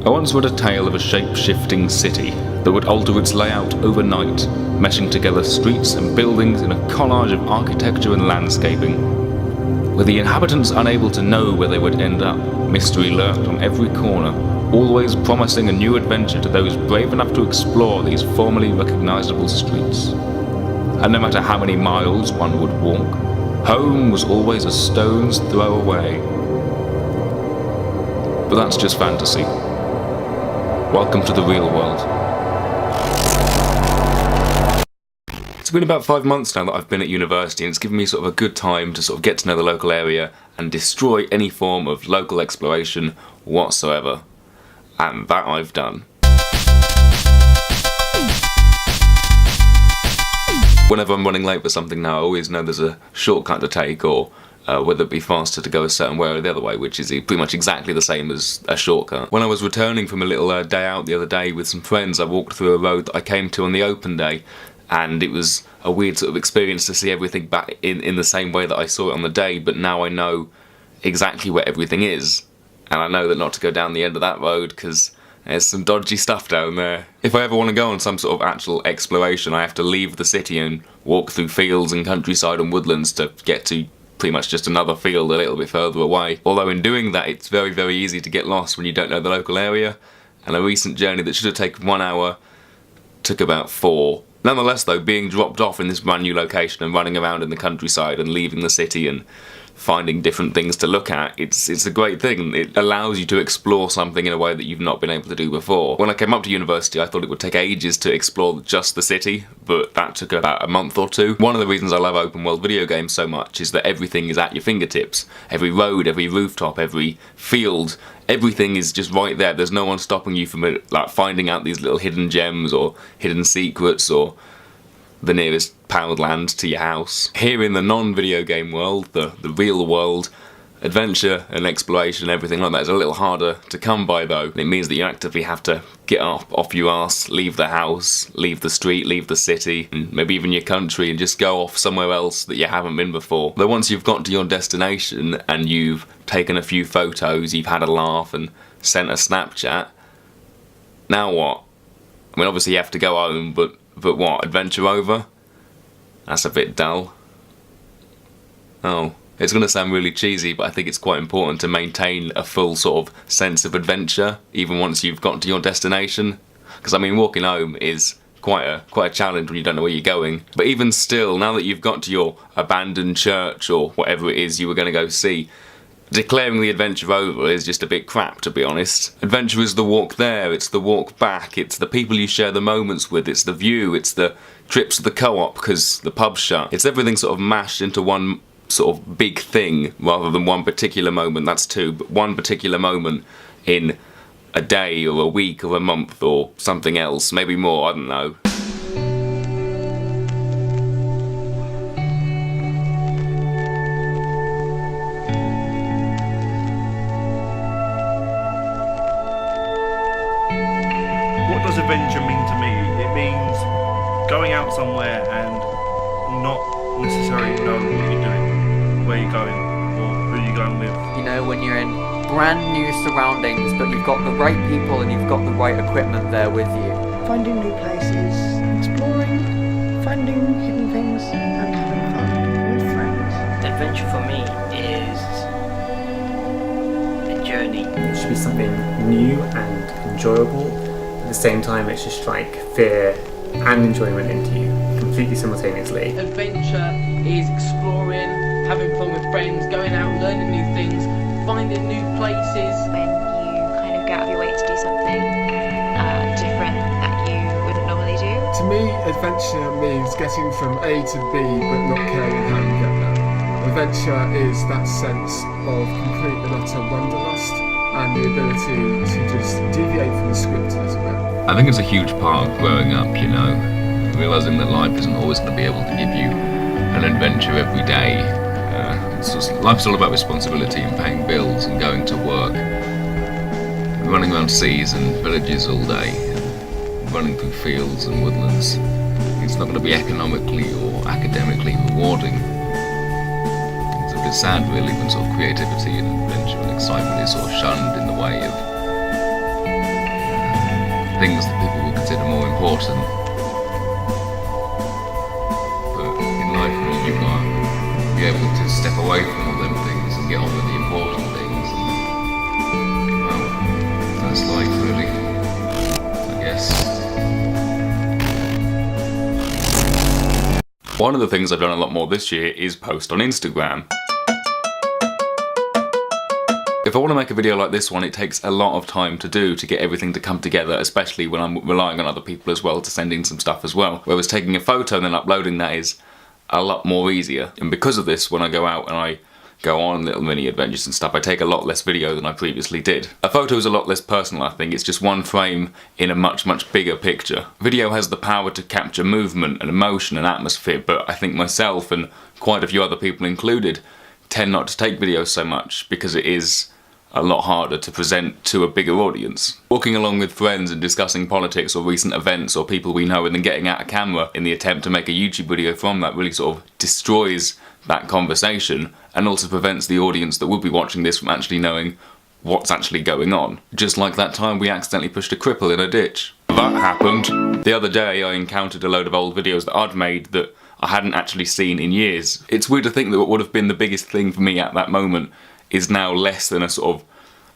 I once read a tale of a shape-shifting city that would alter its layout overnight, meshing together streets and buildings in a collage of architecture and landscaping. With the inhabitants unable to know where they would end up, mystery lurked on every corner, always promising a new adventure to those brave enough to explore these formerly recognisable streets. And no matter how many miles one would walk, home was always a stone's throw away. But that's just fantasy. Welcome to the real world. It's been about 5 months now that I've been at university, and it's given me sort of a good time to sort of get to know the local area and destroy any form of local exploration whatsoever. And that I've done. Whenever I'm running late for something now, I always know there's a shortcut to take, or whether it be faster to go a certain way or the other way, which is pretty much exactly the same as a shortcut. When I was returning from a little day out the other day with some friends, I walked through a road that I came to on the open day, and it was a weird sort of experience to see everything back in the same way that I saw it on the day, but now I know exactly where everything is, and I know that not to go down the end of that road because there's some dodgy stuff down there. If I ever want to go on some sort of actual exploration, I have to leave the city and walk through fields and countryside and woodlands to get to pretty much just another field a little bit further away. Although in doing that, it's very, very easy to get lost when you don't know the local area, and a recent journey that should have taken 1 hour took about 4. Nonetheless though, being dropped off in this brand new location and running around in the countryside and leaving the city and finding different things to look at, it's a great thing. It allows you to explore something in a way that you've not been able to do before. When I came up to university, I thought it would take ages to explore just the city, but that took about a month or 2. One of the reasons I love open world video games so much is that everything is at your fingertips. Every road, every rooftop, every field, everything is just right there. There's no one stopping you from like finding out these little hidden gems or hidden secrets or the nearest powered land to your house. Here in the non-video game world, the real world, adventure and exploration, everything like that is a little harder to come by though. It means that you actively have to get up off your arse, leave the house, leave the street, leave the city, and maybe even your country, and just go off somewhere else that you haven't been before. Though once you've got to your destination and you've taken a few photos, you've had a laugh and sent a Snapchat, now what? I mean, obviously you have to go home, but what, adventure over? That's a bit dull. Oh, it's going to sound really cheesy, but I think it's quite important to maintain a full sort of sense of adventure, even once you've got to your destination. Because I mean, walking home is quite a challenge when you don't know where you're going. But even still, now that you've got to your abandoned church or whatever it is you were going to go see, declaring the adventure over is just a bit crap, to be honest. Adventure is the walk there, it's the walk back, it's the people you share the moments with, it's the view, it's the trips to the co-op because the pub's shut. It's everything sort of mashed into one sort of big thing rather than one particular moment. That's 2, but one particular moment in a day or a week or a month or something else, maybe more, I don't know. What does adventure mean to me? It means going out somewhere and not necessarily knowing what you're doing, where you're going, or who you're going with. You know, when you're in brand new surroundings, but you've got the right people and you've got the right equipment there with you. Finding new places, exploring, finding hidden things, and having fun with friends. Adventure for me is a journey. It should be something new and enjoyable. At the same time, it should strike fear and enjoyment into you completely simultaneously. Adventure is exploring, having fun with friends, going out, learning new things, finding new places. When you kind of go out of your way to do something different that you wouldn't normally do. To me, adventure means getting from A to B but not caring how you get there. Adventure is that sense of complete and utter wanderlust and the ability to just deviate from the script a little bit. I think it's a huge part of growing up, you know, realising that life isn't always going to be able to give you an adventure every day. Life's all about responsibility and paying bills and going to work, and running around seas and villages all day, and running through fields and woodlands. It's not going to be economically or academically rewarding. It's a bit sad really when sort of creativity and adventure and excitement is sort of shunned in the way of things that people will consider more important. But in life, you've got to be able to step away from all them things and get on with the important things. And, well, that's life, really, I guess. One of the things I've done a lot more this year is post on Instagram. If I want to make a video like this one, it takes a lot of time to do to get everything to come together, especially when I'm relying on other people as well to send in some stuff as well. Whereas taking a photo and then uploading that is a lot more easier. And because of this, when I go out and I go on little mini adventures and stuff, I take a lot less video than I previously did. A photo is a lot less personal, I think. It's just one frame in a much, much bigger picture. Video has the power to capture movement and emotion and atmosphere, but I think myself and quite a few other people included tend not to take videos so much because it is a lot harder to present to a bigger audience. Walking along with friends and discussing politics or recent events or people we know and then getting out a camera in the attempt to make a YouTube video from that really sort of destroys that conversation and also prevents the audience that would be watching this from actually knowing what's actually going on. Just like that time we accidentally pushed a cripple in a ditch. That happened. The other day I encountered a load of old videos that I'd made that I hadn't actually seen in years. It's weird to think that what would have been the biggest thing for me at that moment is now less than a sort of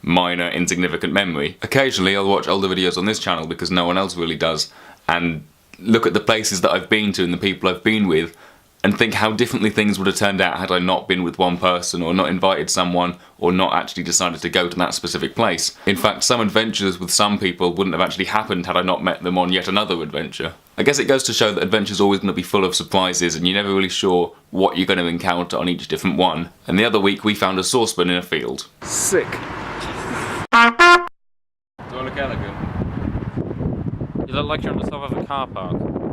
minor, insignificant memory. Occasionally I'll watch older videos on this channel because no one else really does and look at the places that I've been to and the people I've been with and think how differently things would have turned out had I not been with one person or not invited someone or not actually decided to go to that specific place. In fact, some adventures with some people wouldn't have actually happened had I not met them on yet another adventure. I guess it goes to show that adventure's always going to be full of surprises and you're never really sure what you're going to encounter on each different one. And the other week we found a saucepan in a field. Sick. Do I look elegant? You look like you're on the top of a car park.